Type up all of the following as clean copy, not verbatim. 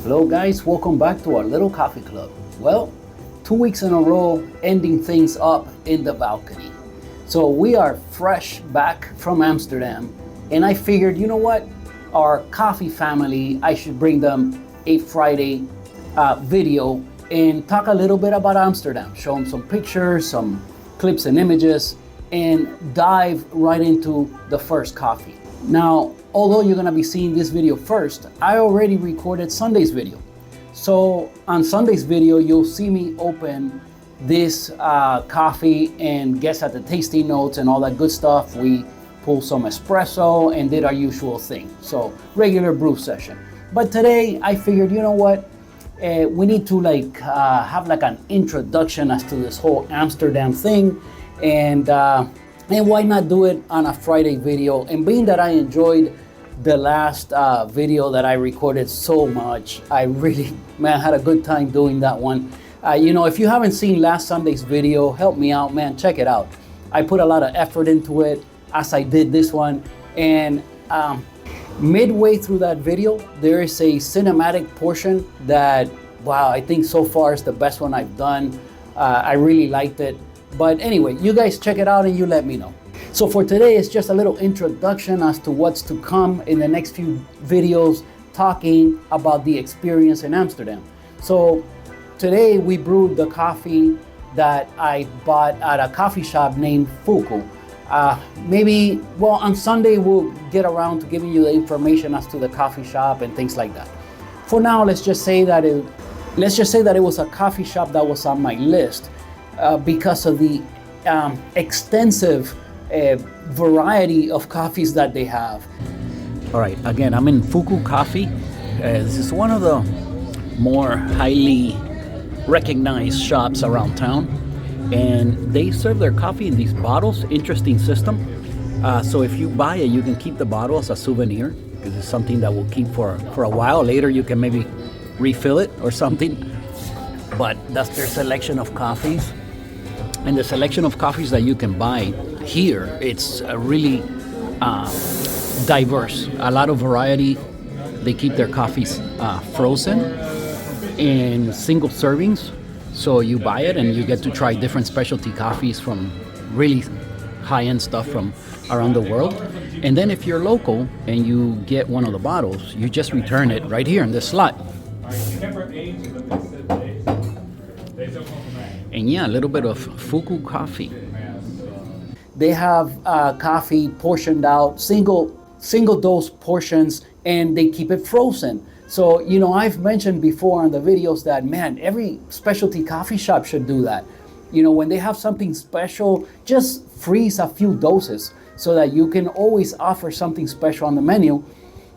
Hello guys, welcome back to our little coffee club. Well, 2 weeks in a row ending things up in the balcony. So we are fresh back from Amsterdam, and I figured, you know what? Our coffee family, I should bring them a Friday video and talk a little bit about Amsterdam, show them some pictures, some clips and images, and dive right into the first coffee. Now, although you're gonna be seeing this video first, I already recorded Sunday's video. So on Sunday's video, you'll see me open this coffee and guess at the tasting notes and all that good stuff. We pulled some espresso and did our usual thing. So regular brew session. But today I figured, you know what? We need to have like an introduction as to this whole Amsterdam thing, and why not do it on a Friday video? And being that I enjoyed the last video that I recorded so much, I really, man, had a good time doing that one. If you haven't seen last Sunday's video, help me out, man, check it out. I put a lot of effort into it as I did this one, and midway through that video, there is a cinematic portion that, wow, I think so far is the best one I've done. I really liked it. But anyway, you guys check it out and you let me know. So for today, it's just a little introduction as to what's to come in the next few videos, talking about the experience in Amsterdam. So today we brewed the coffee that I bought at a coffee shop named Fuku. On Sunday we'll get around to giving you the information as to the coffee shop and things like that. For now, let's just say that it was a coffee shop that was on my list because of the extensive variety of coffees that they have. All right, again, I'm in Fuku Coffee. This is one of the more highly recognized shops around town, and they serve their coffee in these bottles. Interesting system. So if you buy it, you can keep the bottle as a souvenir, because it's something that will keep for a while. Later you can maybe refill it or something. But that's their selection of coffees. And the selection of coffees that you can buy here, it's really diverse. A lot of variety. They keep their coffees frozen in single servings. So you buy it and you get to try different specialty coffees from really high-end stuff from around the world. And then if you're local and you get one of the bottles, you just return it right here in this slot. And yeah, a little bit of Fuku coffee. They have coffee portioned out, single dose portions, and they keep it frozen. So, I've mentioned before on the videos that, man, every specialty coffee shop should do that. When they have something special, just freeze a few doses so that you can always offer something special on the menu.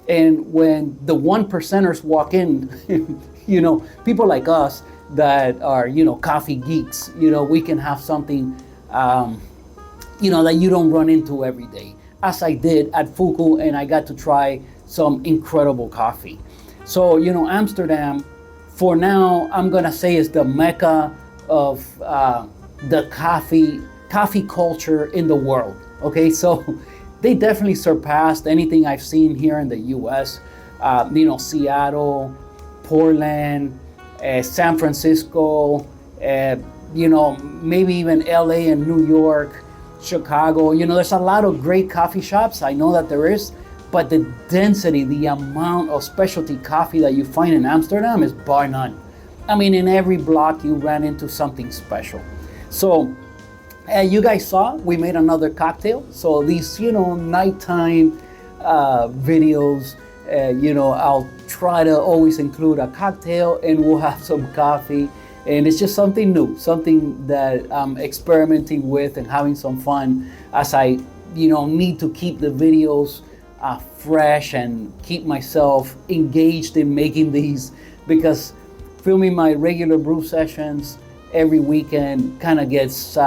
And when the 1%ers walk in, people like us that are, coffee geeks, we can have something, that you don't run into every day, as I did at Fuku, and I got to try some incredible coffee. So, Amsterdam, for now, I'm gonna say is the mecca of the coffee culture in the world. Okay, so they definitely surpassed anything I've seen here in the US. Seattle, Portland, San Francisco, maybe even LA and New York, Chicago. There's a lot of great coffee shops. I know that there is. But the density, the amount of specialty coffee that you find in Amsterdam is bar none. I mean, in every block you ran into something special. So, you guys saw, we made another cocktail. So these, nighttime videos, I'll try to always include a cocktail and we'll have some coffee. And it's just something new, something that I'm experimenting with and having some fun as I, need to keep the videos fresh and keep myself engaged in making these, because filming my regular brew sessions every weekend kind of gets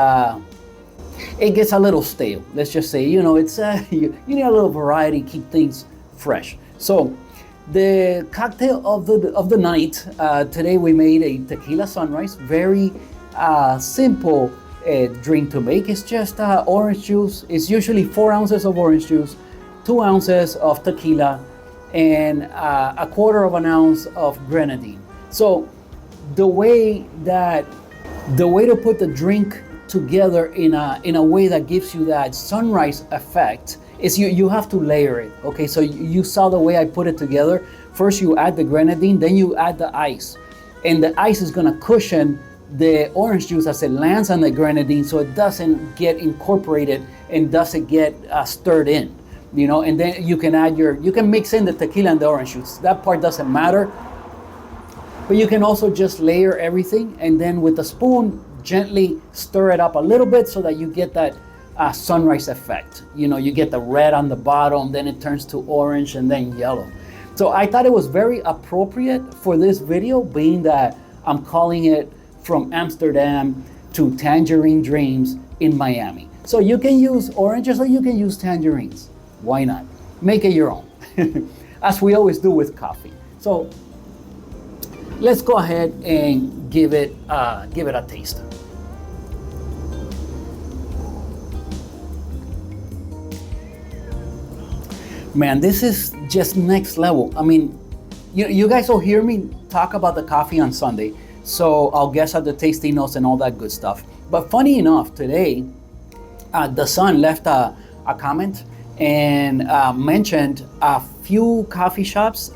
it gets a little stale. Let's just say, it's you need a little variety, keep things fresh. So the cocktail of the night, today we made a tequila sunrise. Very simple drink to make. It's just orange juice. It's usually 4 ounces of orange juice, 2 ounces of tequila, and a quarter of an ounce of grenadine. So the way to put the drink together in a way that gives you that sunrise effect is you have to layer it. Okay, so you saw the way I put it together. First you add the grenadine, then you add the ice, and the ice is gonna cushion the orange juice as it lands on the grenadine, so it doesn't get incorporated and doesn't get stirred in, you know. And then you can mix in the tequila and the orange juice. That part doesn't matter. But you can also just layer everything, and then with a spoon gently stir it up a little bit so that you get that sunrise effect. You know, you get the red on the bottom, then it turns to orange and then yellow. So I thought it was very appropriate for this video, being that I'm calling it From Amsterdam to Tangerine Dreams in Miami. So you can use oranges or you can use tangerines. Why not? Make it your own, as we always do with coffee. So let's go ahead and give it a taste. Man, this is just next level. I mean, you guys will hear me talk about the coffee on Sunday, so I'll guess at the tasting notes and all that good stuff. But funny enough, today, the son left a comment and mentioned a few coffee shops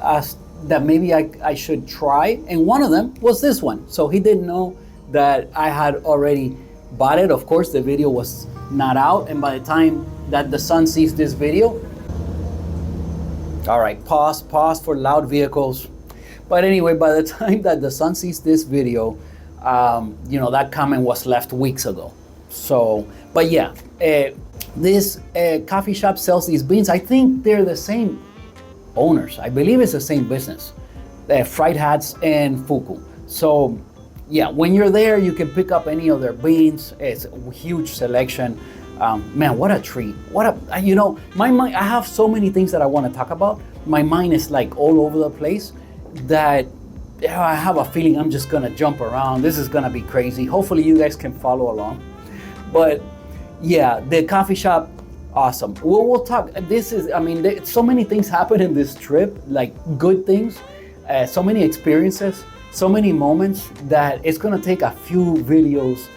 that maybe I should try, and one of them was this one. So he didn't know that I had already bought it. Of course, the video was not out, and by the time that the son sees this video, all right, pause for loud vehicles. But anyway, by the time that the son sees this video, you know, that comment was left weeks ago. So, but yeah, this coffee shop sells these beans. I think they're the same owners. I believe it's the same business, Fried Hats and Fuku. So yeah, when you're there, you can pick up any of their beans. It's a huge selection. Man, what a treat. You know, my mind, I have so many things that I want to talk about. My mind is like all over the place that I have a feeling I'm just gonna jump around. This is gonna be crazy. Hopefully you guys can follow along. But yeah, the coffee shop, awesome. We'll talk. This is, I mean, so many things happen in this trip, like good things, so many experiences, so many moments that it's gonna take a few videos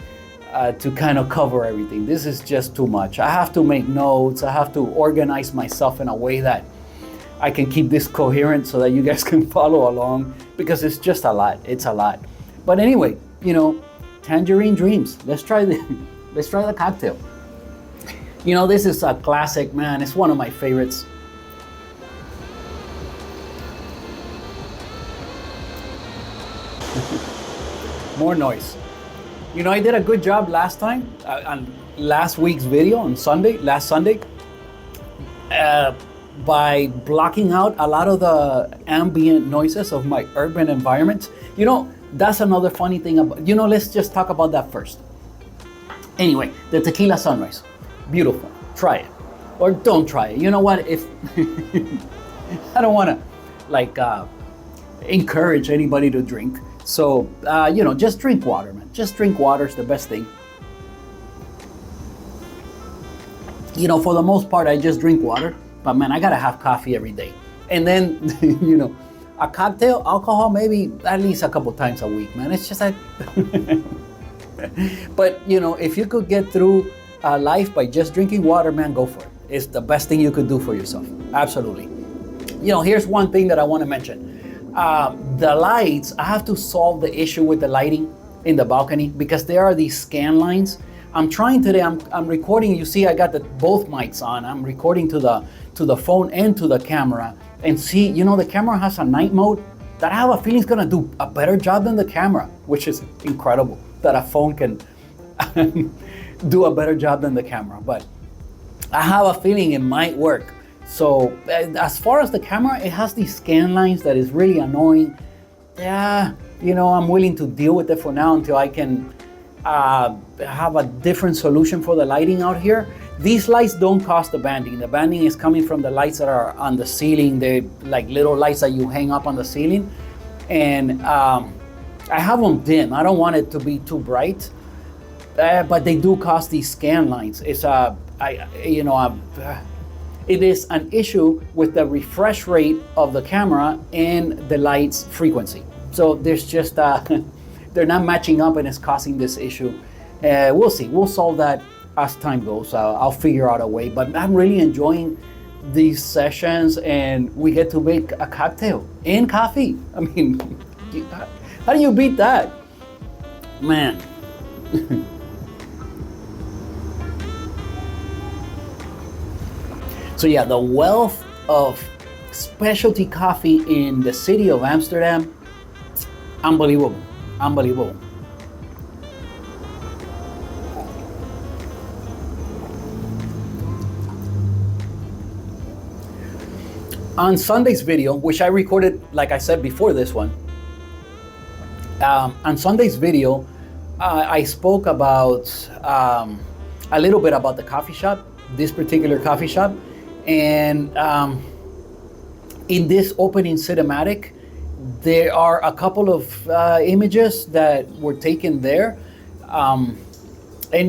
to kind of cover everything. This is just too much. I have to make notes. I have to organize myself in a way that I can keep this coherent so that you guys can follow along, because it's just a lot. It's a lot. But anyway, you know, Tangerine Dreams. Let's try the cocktail. You know, this is a classic, man. It's one of my favorites. More noise. You know, I did a good job last time on last week's video on last Sunday, by blocking out a lot of the ambient noises of my urban environment. You know, that's another funny thing about, you know, let's just talk about that first. Anyway, the tequila sunrise, beautiful. Try it, or don't try it. You know what? If I don't want to like encourage anybody to drink. So, you know, just drink water, man. Just drink water is the best thing. You know, for the most part, I just drink water. But man, I gotta have coffee every day. And then, you know, a cocktail, alcohol, maybe at least a couple times a week, man. It's just like, but you know, if you could get through life by just drinking water, man, go for it. It's the best thing you could do for yourself. Absolutely. You know, here's one thing that I want to mention. The lights, I have to solve the issue with the lighting in the balcony, because there are these scan lines. I'm trying today, I'm recording, you see I got both mics on. I'm recording to the phone and to the camera. And see, you know, the camera has a night mode that I have a feeling is gonna do a better job than the camera, which is incredible that a phone can do a better job than the camera. But I have a feeling it might work. So as far as the camera, it has these scan lines that is really annoying. Yeah, you know, I'm willing to deal with it for now until I can have a different solution for the lighting out here. These lights don't cost the banding. The banding is coming from the lights that are on the ceiling. They're like little lights that you hang up on the ceiling. And I have them dim. I don't want it to be too bright. But they do cost these scan lines. It's It is an issue with the refresh rate of the camera and the light's frequency. So there's just, they're not matching up and it's causing this issue. We'll see, we'll solve that as time goes. I'll figure out a way, but I'm really enjoying these sessions and we get to make a cocktail and coffee. I mean, how do you beat that? Man. So yeah, the wealth of specialty coffee in the city of Amsterdam, unbelievable, unbelievable. On Sunday's video, which I recorded, like I said before this one, on Sunday's video, I spoke about a little bit about the coffee shop, this particular coffee shop. And in this opening cinematic, there are a couple of images that were taken there. And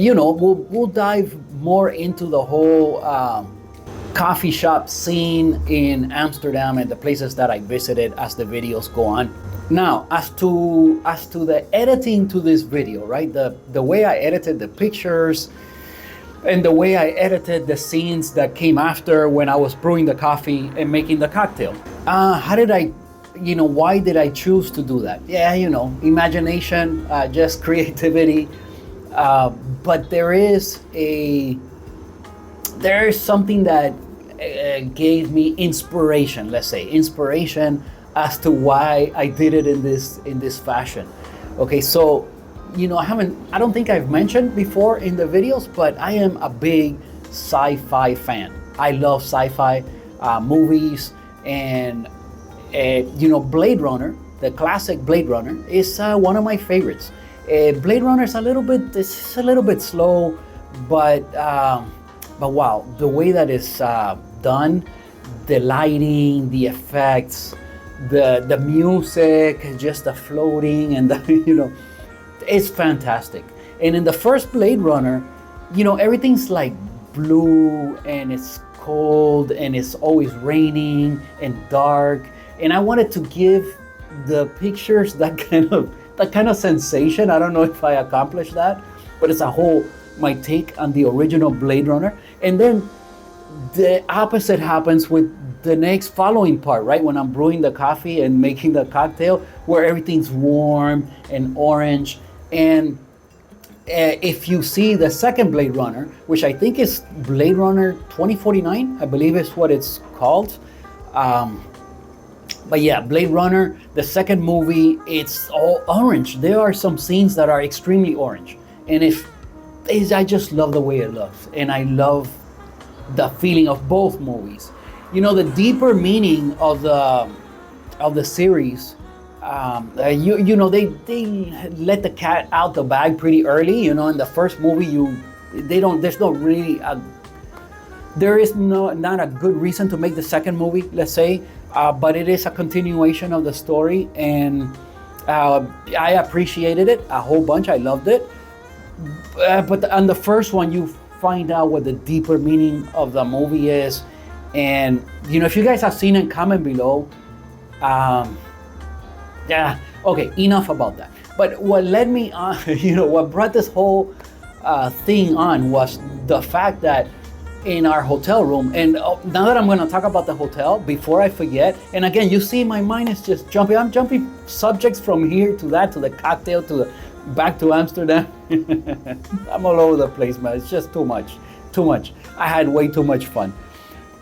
you know, we'll dive more into the whole coffee shop scene in Amsterdam and the places that I visited as the videos go on. Now, as to the editing to this video, right? The way I edited the pictures and the way I edited the scenes that came after when I was brewing the coffee and making the cocktail. How did I, you know, why did I choose to do that? Yeah, you know, imagination, just creativity. But there is something that gave me inspiration, let's say, inspiration as to why I did it in this fashion. Okay, so, you know, I don't think I've mentioned before in the videos, but I am a big sci-fi fan. I love sci-fi movies, and you know, Blade Runner, the classic Blade Runner, is one of my favorites. Blade Runner is a little bit slow, but wow, the way that it's done, the lighting, the effects, the music, just the floating, and the, you know, it's fantastic. And in the first Blade Runner, you know, everything's like blue and it's cold and it's always raining and dark. And I wanted to give the pictures that kind of sensation. I don't know if I accomplished that, but it's my take on the original Blade Runner. And then the opposite happens with the next following part, right? When I'm brewing the coffee and making the cocktail, where everything's warm and orange. And if you see the second Blade Runner, which I think is Blade Runner 2049, I believe is what it's called. But yeah, Blade Runner, the second movie, it's all orange. There are some scenes that are extremely orange. And I just love the way it looks. And I love the feeling of both movies. You know, the deeper meaning of the series, you know, they let the cat out the bag pretty early. You know, in the first movie, there is not a good reason to make the second movie, let's say, but it is a continuation of the story, and I appreciated it a whole bunch. I loved it, but on the first one, you find out what the deeper meaning of the movie is. And you know, if you guys have seen it, comment below. Yeah, okay, enough about that. But what led me on, you know, what brought this whole thing on was the fact that in our hotel room, and now that I'm going to talk about the hotel, before I forget, and again, you see my mind is just jumping. I'm jumping subjects from here to that, to the cocktail, back to Amsterdam. I'm all over the place, man. It's just too much. I had way too much fun.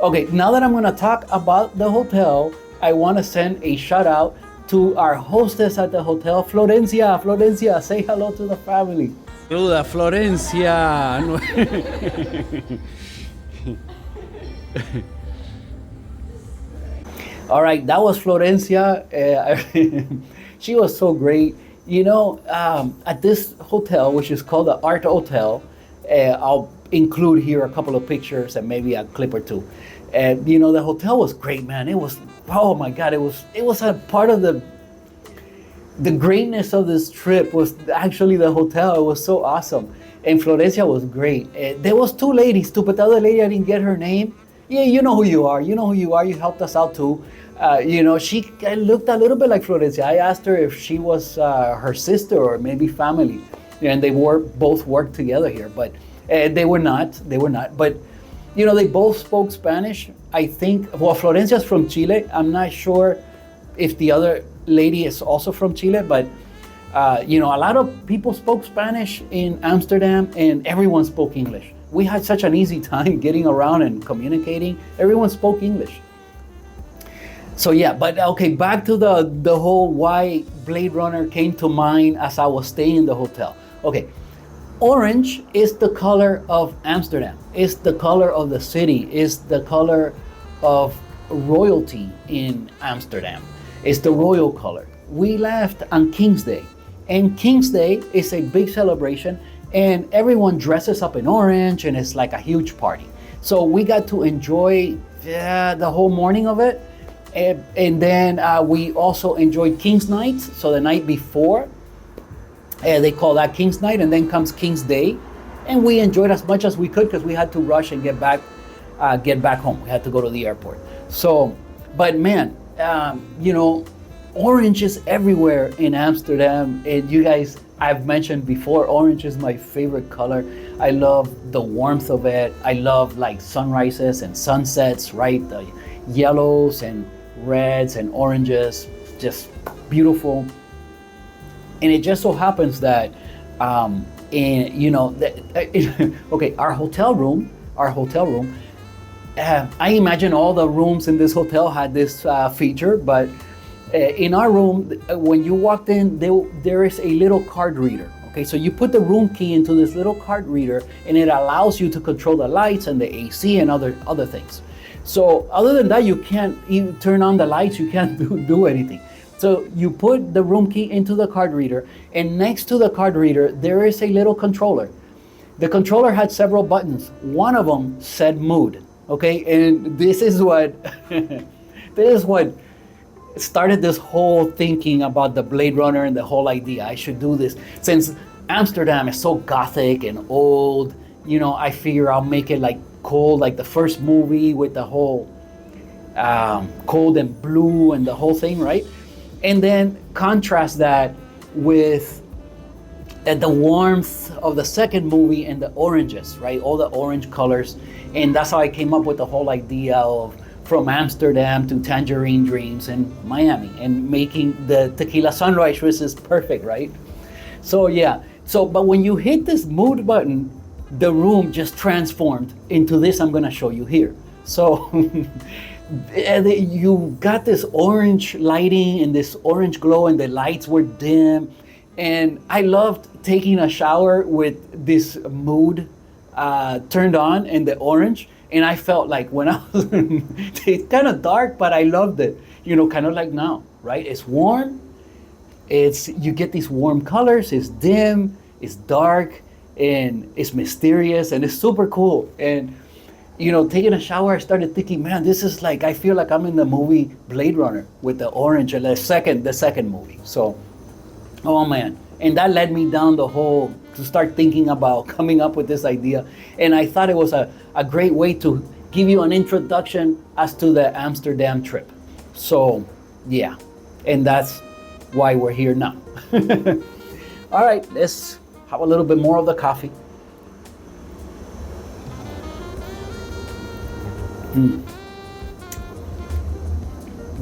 Okay, now that I'm going to talk about the hotel, I want to send a shout out to our hostess at the hotel, Florencia. Florencia, say hello to the family. Saluda, Florencia. All right, that was Florencia. She was so great. You know, at this hotel, which is called the Art Hotel, I'll include here a couple of pictures and maybe a clip or two. You know, the hotel was great, man. It was, oh my God, it was a part of the greatness of this trip was actually the hotel. It was so awesome. And Florencia was great. There was two ladies too, but the other lady, I didn't get her name. Yeah, you know who you are. You know who you are. You helped us out too. She looked a little bit like Florencia. I asked her if she was her sister or maybe family, and they both worked together here, but they were not. They were not. But they both spoke Spanish. I think. Well, Florencia's from Chile. I'm not sure if the other lady is also from Chile, but a lot of people spoke Spanish in Amsterdam, and everyone spoke English. We had such an easy time getting around and communicating. Everyone spoke English. So yeah, but okay, back to the whole why Blade Runner came to mind as I was staying in the hotel. Okay, orange is the color of Amsterdam. It's the color of the city. It's the color of royalty in Amsterdam. It's the royal color. We left on King's Day, and King's Day is a big celebration, and everyone dresses up in orange, and it's like a huge party. So we got to enjoy the whole morning of it. And then we also enjoyed King's Night. So the night before, they call that King's Night, and then comes King's Day. And we enjoyed as much as we could because we had to rush and get back home. We had to go to the airport. So, but man, orange is everywhere in Amsterdam. And you guys, I've mentioned before, orange is my favorite color. I love the warmth of it. I love like sunrises and sunsets, right? The yellows and reds and oranges, just beautiful. And it just so happens that okay, our hotel room, I imagine all the rooms in this hotel had this feature, but in our room, when you walked in, there is a little card reader. Okay, so you put the room key into this little card reader, and it allows you to control the lights and the AC and other things. So other than that, you can't even turn on the lights, you can't do anything. So you put the room key into the card reader, and next to the card reader, there is a little controller. The controller had several buttons. One of them said mood, okay? And this is what started this whole thinking about the Blade Runner and the whole idea. I should do this. Since Amsterdam is so gothic and old, I figure I'll make it like cold, like the first movie with the whole cold and blue and the whole thing, right? And then contrast that with the warmth of the second movie and the oranges, right? All the orange colors. And that's how I came up with the whole idea of from Amsterdam to Tangerine Dreams and Miami, and making the tequila sunrise, which is perfect, right? So yeah, but when you hit this mood button, the room just transformed into this I'm gonna show you here. So you got this orange lighting and this orange glow, and the lights were dim. And I loved taking a shower with this mood turned on and the orange. And I felt like when I was, it's kind of dark, but I loved it. Kind of like now, right? It's warm. You get these warm colors. It's dim. It's dark. And it's mysterious, and it's super cool. And taking a shower, I started thinking, man, this is like, I feel like I'm in the movie Blade Runner with the orange, and the second movie. So, oh man, and that led me down to start thinking about coming up with this idea. And I thought it was a great way to give you an introduction as to the Amsterdam trip. So yeah, and that's why we're here now. All right, let's have a little bit more of the coffee.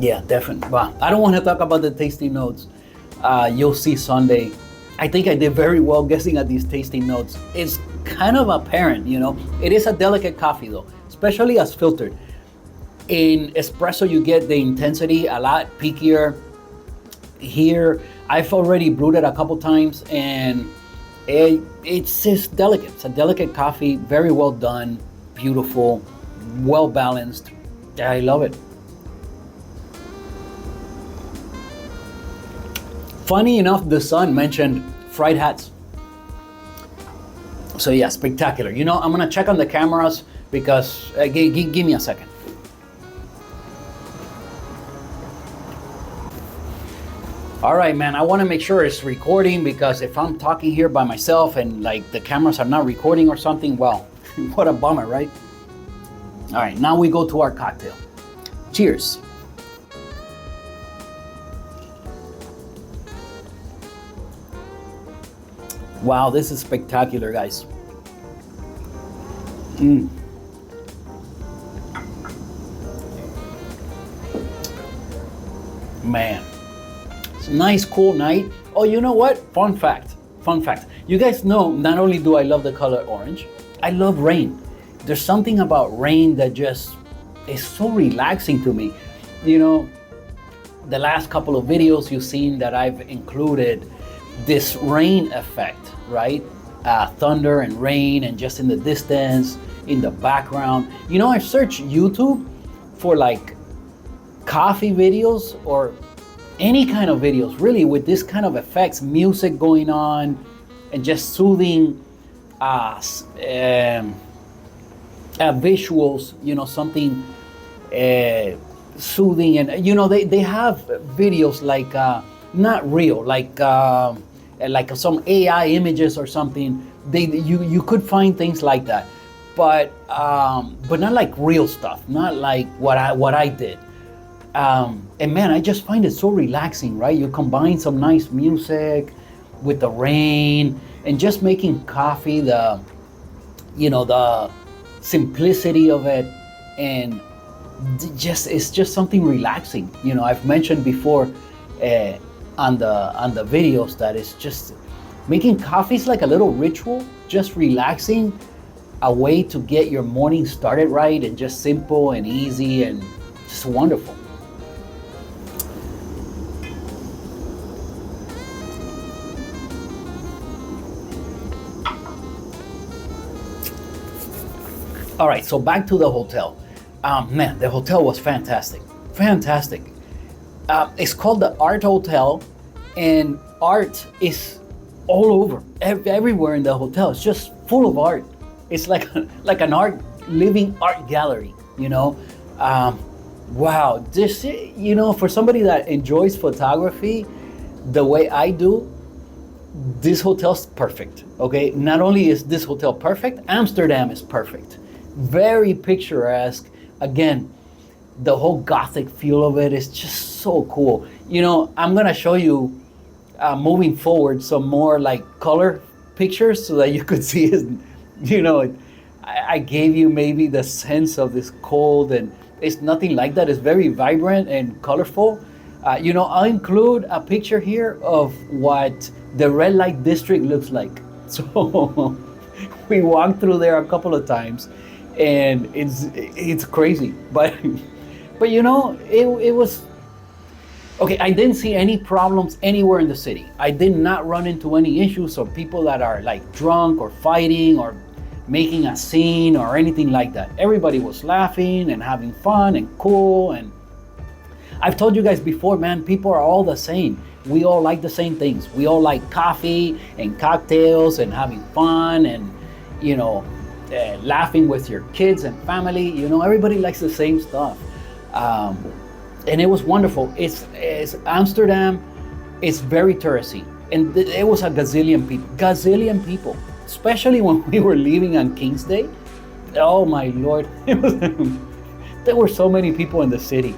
Yeah, definitely. But I don't want to talk about the tasting notes. You'll see Sunday. I think I did very well guessing at these tasting notes. It's kind of apparent, It is a delicate coffee though, especially as filtered. In espresso, you get the intensity a lot peakier. Here, I've already brewed it a couple times, and it's just delicate. It's a delicate coffee, very well done, beautiful, well balanced. I love it. Funny enough, the sun mentioned fried hats. So yeah, spectacular. I'm gonna check on the cameras because, give me a second. All right, man, I wanna make sure it's recording, because if I'm talking here by myself and like the cameras are not recording or something, well, what a bummer, right? All right, now we go to our cocktail. Cheers. Wow, this is spectacular, guys. Man, it's a nice, cool night. Oh, you know what? Fun fact. You guys know, not only do I love the color orange, I love rain. There's something about rain that just is so relaxing to me. You know, the last couple of videos you've seen that I've included this rain effect, right? Thunder and rain, and just in the distance, in the background. You know, I searched YouTube for like coffee videos or any kind of videos really with this kind of effects, music going on, and just soothing visuals, you know, something soothing. And you know, they have videos like not real, like some AI images or something. You could find things like that, but not like real stuff, not like what I did. And man, I just find it so relaxing, right? You combine some nice music with the rain and just making coffee, the simplicity of it, and it's just something relaxing. You know, I've mentioned before on the videos that it's just making coffee is like a little ritual, just relaxing, a way to get your morning started right, and just simple and easy and just wonderful. All right, so back to the hotel. Man, the hotel was fantastic. It's called the Art Hotel, and art is all over, everywhere in the hotel. It's just full of art. It's like an living art gallery, you know. Wow, this, you know, for somebody that enjoys photography the way I do, this hotel's perfect, okay? Not only is this hotel perfect, Amsterdam is perfect. Very picturesque. Again, the whole Gothic feel of it is just so cool. You know, I'm gonna show you moving forward some more like color pictures so that you could see it. You know, I gave you maybe the sense of this cold, and it's nothing like that. It's very vibrant and colorful. You know, I'll include a picture here of what the red light district looks like. So we walked through there a couple of times, and it's crazy, but you know, it was okay. I didn't see any problems anywhere in the city. I did not run into any issues of people that are like drunk or fighting or making a scene or anything like that. Everybody was laughing and having fun and cool. And I've told you guys before, man, people are all the same. We all like the same things. We all like coffee and cocktails and having fun and, you know, laughing with your kids and family. You know, everybody likes the same stuff. And it was wonderful. It's Amsterdam. It's very touristy, and it was a gazillion people, especially when we were leaving on King's Day. Oh my Lord, there were so many people in the city.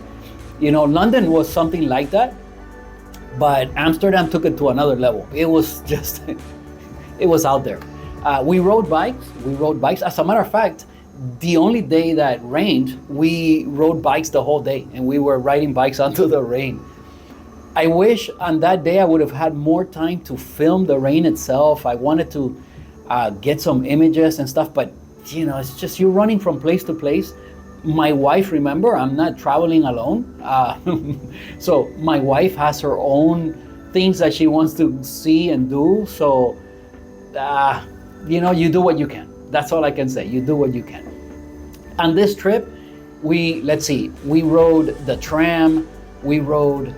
You know, London was something like that, but Amsterdam took it to another level. It was just, it was out there. We rode bikes. As a matter of fact, the only day that rained, we rode bikes the whole day, and we were riding bikes onto the rain. I wish on that day I would have had more time to film the rain itself. I wanted to get some images and stuff, but you know, it's just you're running from place to place. My wife, remember, I'm not traveling alone. So my wife has her own things that she wants to see and do. So, you know, you do what you can. That's all I can say. You do what you can. On this trip, we rode the tram, we rode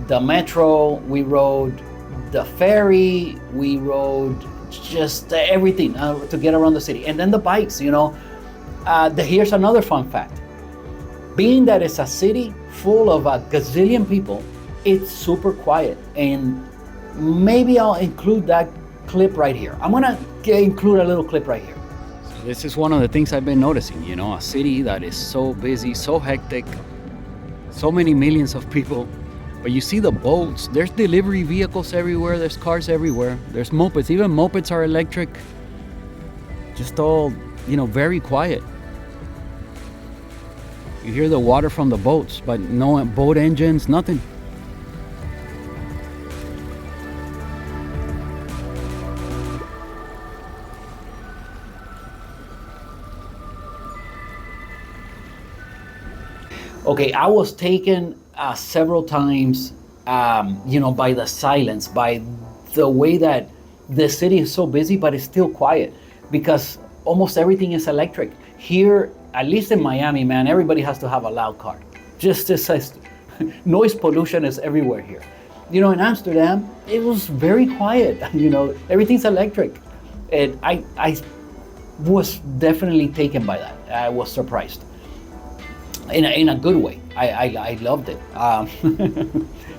the metro, we rode the ferry, we rode just everything to get around the city. And then the bikes, you know. Here's another fun fact. Being that it's a city full of a gazillion people, it's super quiet. And maybe I'll include that clip right here. I'm gonna include a little clip right here. this is one of the things I've been noticing, you know, a city that is so busy, so hectic, so many millions of people. But you see the boats, there's delivery vehicles everywhere, there's cars everywhere, there's mopeds, even mopeds are electric. Just all, you know, very quiet. You hear the water from the boats, but no boat engines, nothing. Okay, I was taken several times, you know, by the silence, by the way that the city is so busy, but it's still quiet because almost everything is electric. Here, at least in Miami, man, everybody has to have a loud car. Just as noise pollution is everywhere here. You know, in Amsterdam, it was very quiet. You know, everything's electric. And I was definitely taken by that. I was surprised. In a good way. I loved it.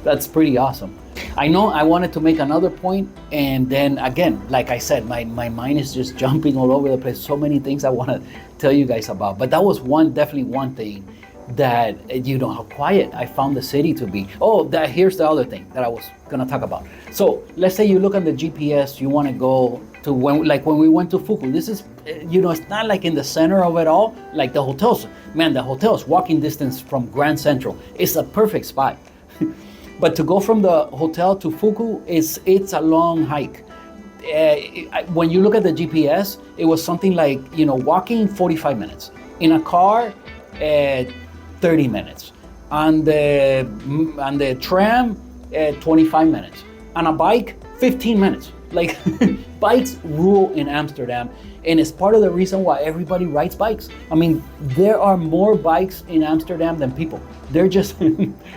That's pretty awesome. I know I wanted to make another point, and then again, like I said, my mind is just jumping all over the place. So many things I want to tell you guys about, but that was definitely one thing that, you know, how quiet I found the city to be. Here's the other thing that I was gonna talk about. So let's say you look at the GPS, you want to go to when we went to Fuku. This is, you know, it's not like in the center of it all, like the hotels. Man, the hotels, walking distance from Grand Central. It's a perfect spot. But to go from the hotel to Fuku, it's a long hike. When you look at the GPS, it was something like, you know, walking 45 minutes. In a car, 30 minutes. On the tram, 25 minutes. On a bike, 15 minutes. Like, bikes rule in Amsterdam, and it's part of the reason why everybody rides bikes. I mean, there are more bikes in Amsterdam than people. They're just,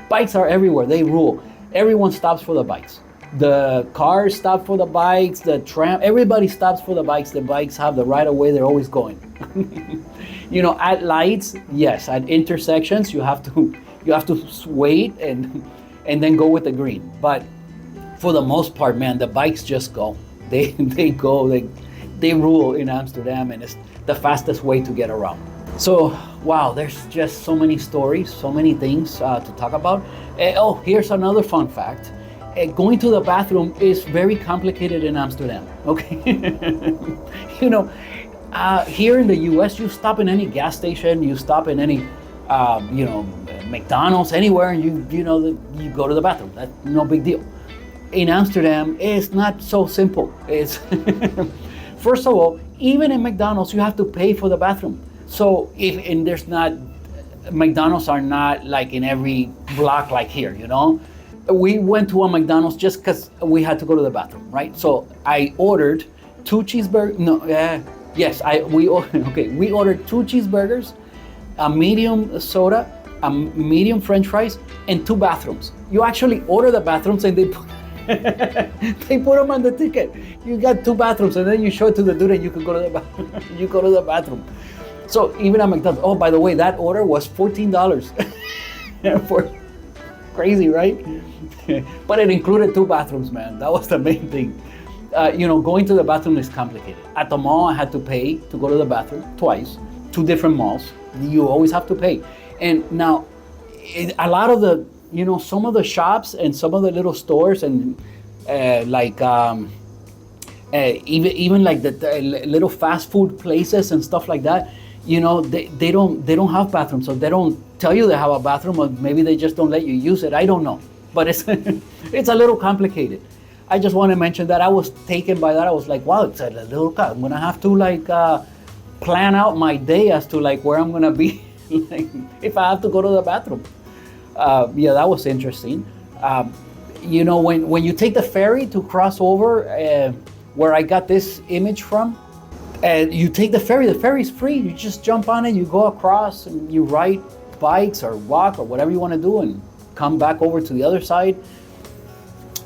bikes are everywhere, they rule. Everyone stops for the bikes. The cars stop for the bikes, the tram, everybody stops for the bikes. The bikes have the right of way, they're always going. You know, at lights, yes, at intersections, you have to wait and then go with the green. But for the most part, man, the bikes just go. They rule in Amsterdam, and it's the fastest way to get around. So, wow, there's just so many stories, so many things to talk about. Here's another fun fact. Going to the bathroom is very complicated in Amsterdam, okay? You know, here in the US, you stop in any gas station, you stop in any, you know, McDonald's, anywhere, and you go to the bathroom. That's no big deal. In Amsterdam, it's not so simple. It's first of all, even in McDonald's, you have to pay for the bathroom. So McDonald's are not like in every block like here, you know. We went to a McDonald's just because we had to go to the bathroom, right? So I ordered 2 cheeseburgers. We ordered 2 cheeseburgers, a medium soda, a medium French fries, and 2 bathrooms. You actually order the bathrooms, and they put them on the ticket. You got 2 bathrooms, and then you show it to the dude, and you can go to the bathroom. You go to the bathroom. So even at McDonald's. Oh, by the way, that order was $14. Crazy, right? But it included 2 bathrooms, man. That was the main thing. You know, going to the bathroom is complicated. At the mall, I had to pay to go to the bathroom twice. 2 different malls. You always have to pay. And now, a lot of the, you know, some of the shops and some of the little stores and even like the little fast food places and stuff like that, you know, they don't have bathrooms, so they don't tell you they have a bathroom, or maybe they just don't let you use it. I don't know, but it's it's a little complicated. I just want to mention that I was taken by that. I was like, wow, it's a little. I'm gonna have to like plan out my day as to like where I'm gonna be, like, if I have to go to the bathroom. Yeah, that was interesting. You know, when you take the ferry to cross over, where I got this image from, you take the ferry's free. You just jump on it, you go across, and you ride bikes or walk or whatever you want to do, and come back over to the other side.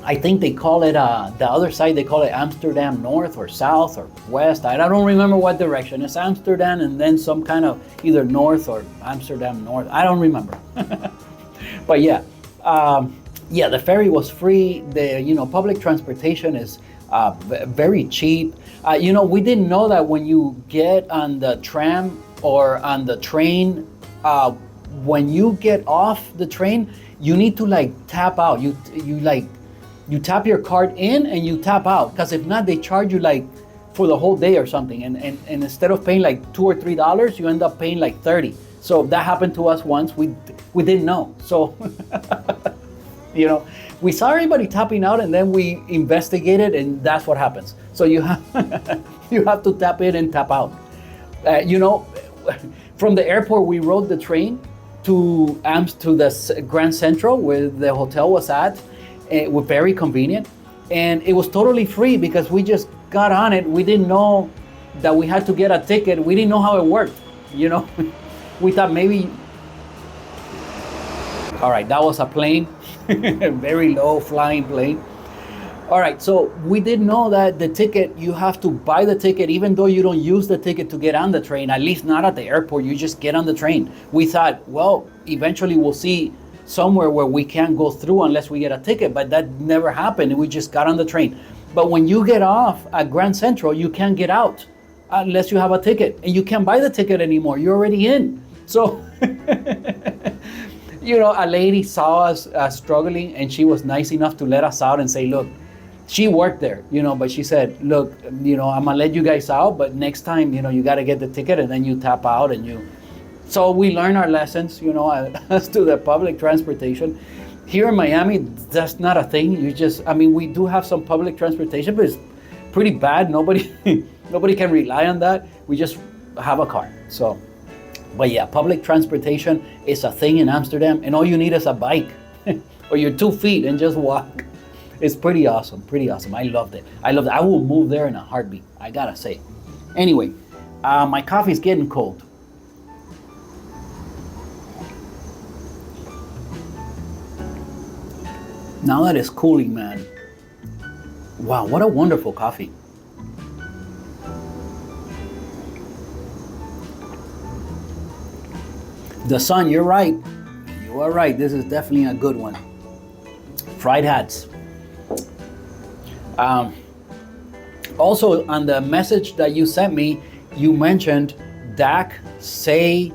I think they call it, the other side, they call it Amsterdam North or South or West. I don't remember what direction. It's Amsterdam and then some kind of either North or Amsterdam North. I don't remember. But yeah, Yeah, the ferry was free. The public transportation is very cheap. We didn't know that when you get on the tram or on the train, when you get off the train, you need to like tap out. You tap your card in and you tap out, because if not, they charge you like for the whole day or something. And instead of paying like $2 or $3, you end up paying like 30. So that happened to us once. We didn't know. So we saw everybody tapping out, and then we investigated, and that's what happens. So you have to tap in and tap out. From the airport, we rode the train to the Grand Central, where the hotel was at. It was very convenient, and it was totally free because we just got on it. We didn't know that we had to get a ticket. We didn't know how it worked. We thought maybe. All right, that was a plane, a very low flying plane. All right, so we didn't know that the ticket, you have to buy the ticket even though you don't use the ticket to get on the train, at least not at the airport. You just get on the train. We thought, well, eventually we'll see somewhere where we can't go through unless we get a ticket, but that never happened. We just got on the train. But when you get off at Grand Central, you can't get out unless you have a ticket, and you can't buy the ticket anymore. You're already in. So, a lady saw us struggling, and she was nice enough to let us out and say, look, she worked there, but she said, look, I'm gonna let you guys out, but next time, you gotta get the ticket, and then you tap out So we learn our lessons, as to the public transportation. Here in Miami, that's not a thing. We do have some public transportation, but it's pretty bad. Nobody can rely on that. We just have a car. So, but yeah, public transportation is a thing in Amsterdam, and all you need is a bike or your 2 feet and just walk. It's pretty awesome. I loved it. I will move there in a heartbeat, I gotta say. Anyway, my coffee's getting cold. Now that it's cooling, man. Wow, what a wonderful coffee. The sun, you're right. You are right. This is definitely a good one. Fried hats. Also, on the message that you sent me, you mentioned DAC, Say,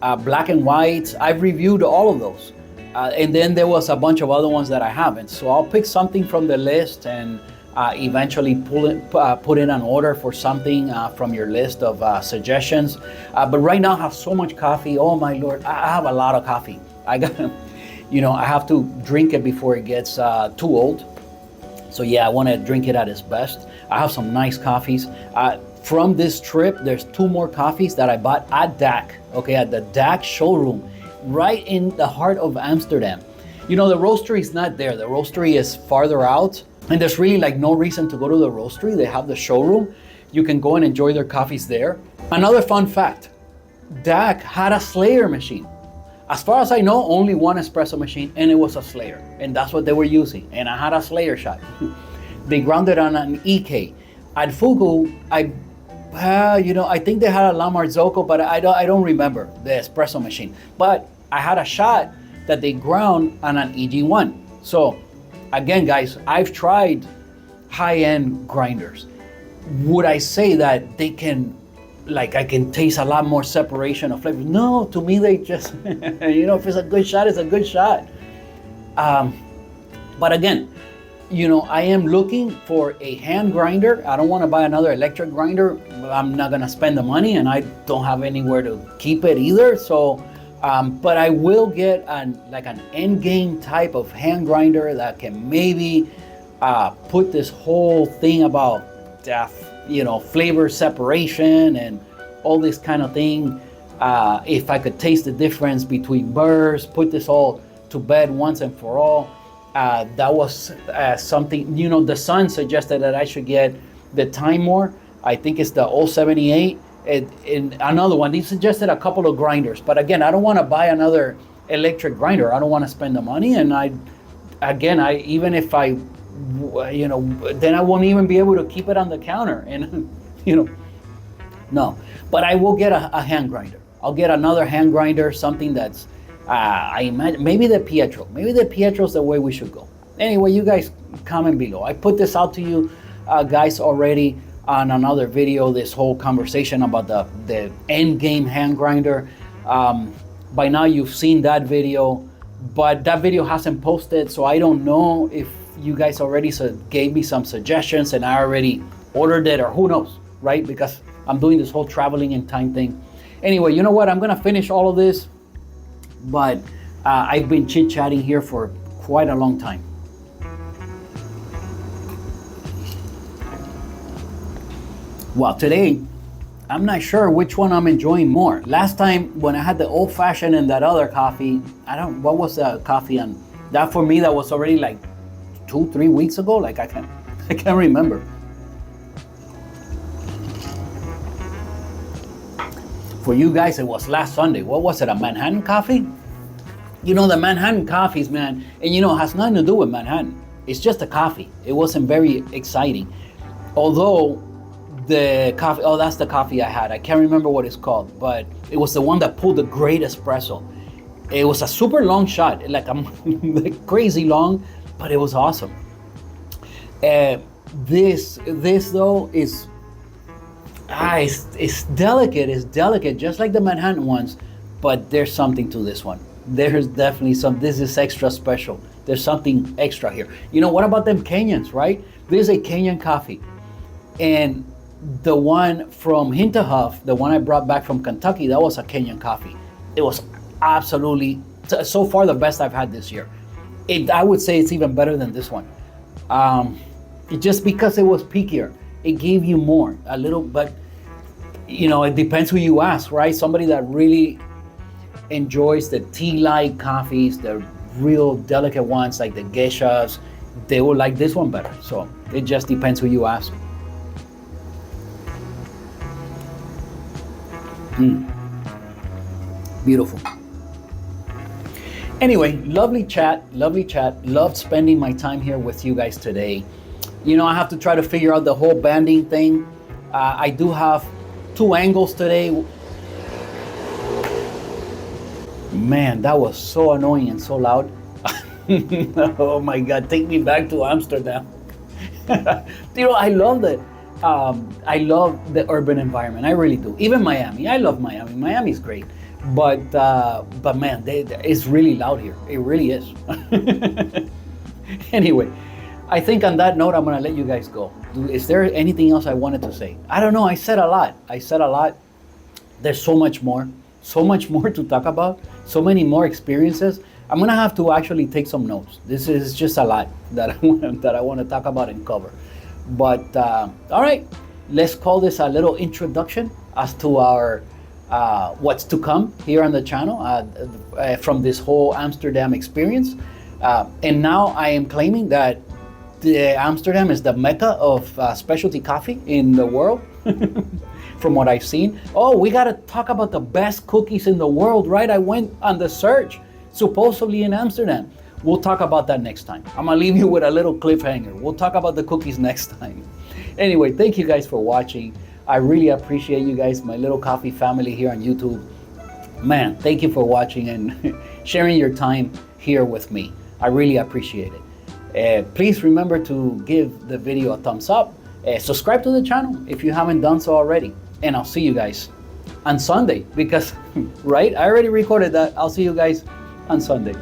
Black and Whites. I've reviewed all of those. And then there was a bunch of other ones that I haven't. So I'll pick something from the list and eventually put in an order for something from your list of suggestions. But right now I have so much coffee. Oh my Lord, I have a lot of coffee. I have to drink it before it gets too old. So yeah, I want to drink it at its best. I have some nice coffees. From this trip, there's 2 more coffees that I bought at DAC, at the DAC showroom, right in the heart of Amsterdam. The roastery is not there. The roastery is farther out, and there's really like no reason to go to the roastery. They have the showroom. You can go and enjoy their coffees there. Another fun fact, DAC had a Slayer machine. As far as I know, only one espresso machine, and it was a Slayer, and that's what they were using. And I had a Slayer shot. They ground it on an EK. At Fugu, I think they had a La Marzocco, but I don't remember the espresso machine. But I had a shot that they ground on an EG1. So again, guys, I've tried high-end grinders. Would I say that they can, I can taste a lot more separation of flavors? No, to me, they just, if it's a good shot, it's a good shot. But again, I am looking for a hand grinder. I don't want to buy another electric grinder. I'm not going to spend the money, and I don't have anywhere to keep it either. So, but I will get an end game type of hand grinder that can maybe put this whole thing about, flavor separation and all this kind of thing. If I could taste the difference between burrs, put this all to bed once and for all. That was something, the Sun suggested that I should get the Time More. I think it's the 078. And another one, he suggested a couple of grinders. But again, I don't want to buy another electric grinder. I don't want to spend the money. And even if I, then I won't even be able to keep it on the counter. And, no. But I will get a hand grinder. I'll get another hand grinder, something that's I imagine maybe the Pietro. Maybe the Pietro's the way we should go. Anyway, you guys comment below. I put this out to you guys already on another video, this whole conversation about the end game hand grinder. By now you've seen that video, but that video hasn't posted, so I don't know if you guys already gave me some suggestions and I already ordered it, or who knows, right? Because I'm doing this whole traveling in time thing. Anyway, you know what? I'm gonna finish all of this, but I've been chit-chatting here for quite a long time. Well, today, I'm not sure which one I'm enjoying more. Last time when I had the old fashioned and that other coffee, what was the coffee on? That for me, that was already like 2-3 weeks ago. Like I can't remember. For you guys, it was last Sunday. What was it, a Manhattan coffee? You know, the Manhattan coffees, man, and you know, it has nothing to do with Manhattan. It's just a coffee. It wasn't very exciting. Although the coffee, oh, that's the coffee I had. I can't remember what it's called, but it was the one that pulled the great espresso. It was a super long shot, like like crazy long, but it was awesome. This though is, it's delicate. It's delicate, just like the Manhattan ones, but there's something to this one. There's definitely this is extra special. There's something extra here. You know, what about them Kenyans, right? This is a Kenyan coffee. And the one from Hinterhoff, the one I brought back from Kentucky, that was a Kenyan coffee. It was absolutely, so far, the best I've had this year. I would say it's even better than this one. Just because it was peakier, it gave you more, a little, but you know, it depends who you ask, right? Somebody that really enjoys the tea-like coffees, the real delicate ones like the geishas, they will like this one better. So it just depends who you ask. Beautiful. Anyway, lovely chat. Loved spending my time here with you guys today. You know, I have to try to figure out the whole banding thing. I do have 2 angles today. Man, that was so annoying and so loud. Oh my God, take me back to Amsterdam. You know, I love the urban environment. I really do. Even Miami. I love Miami. Miami's great. But man, it's really loud here. It really is. Anyway, I think on that note, I'm going to let you guys go. Is there anything else I wanted to say? I don't know. I said a lot. There's so much more to talk about. So many more experiences. I'm going to have to actually take some notes. This is just a lot that I want to talk about and cover. But all right, let's call this a little introduction as to our what's to come here on the channel from this whole Amsterdam experience. And now I am claiming that Amsterdam is the mecca of specialty coffee in the world. From what I've seen. Oh, we got to talk about the best cookies in the world, right? I went on the search, supposedly in Amsterdam. We'll talk about that next time. I'm gonna leave you with a little cliffhanger. We'll talk about the cookies next time. Anyway, thank you guys for watching. I really appreciate you guys, my little coffee family here on YouTube. Man, thank you for watching and sharing your time here with me. I really appreciate it. Please remember to give the video a thumbs up. Subscribe to the channel if you haven't done so already. And I'll see you guys on Sunday because, right? I already recorded that. I'll see you guys on Sunday.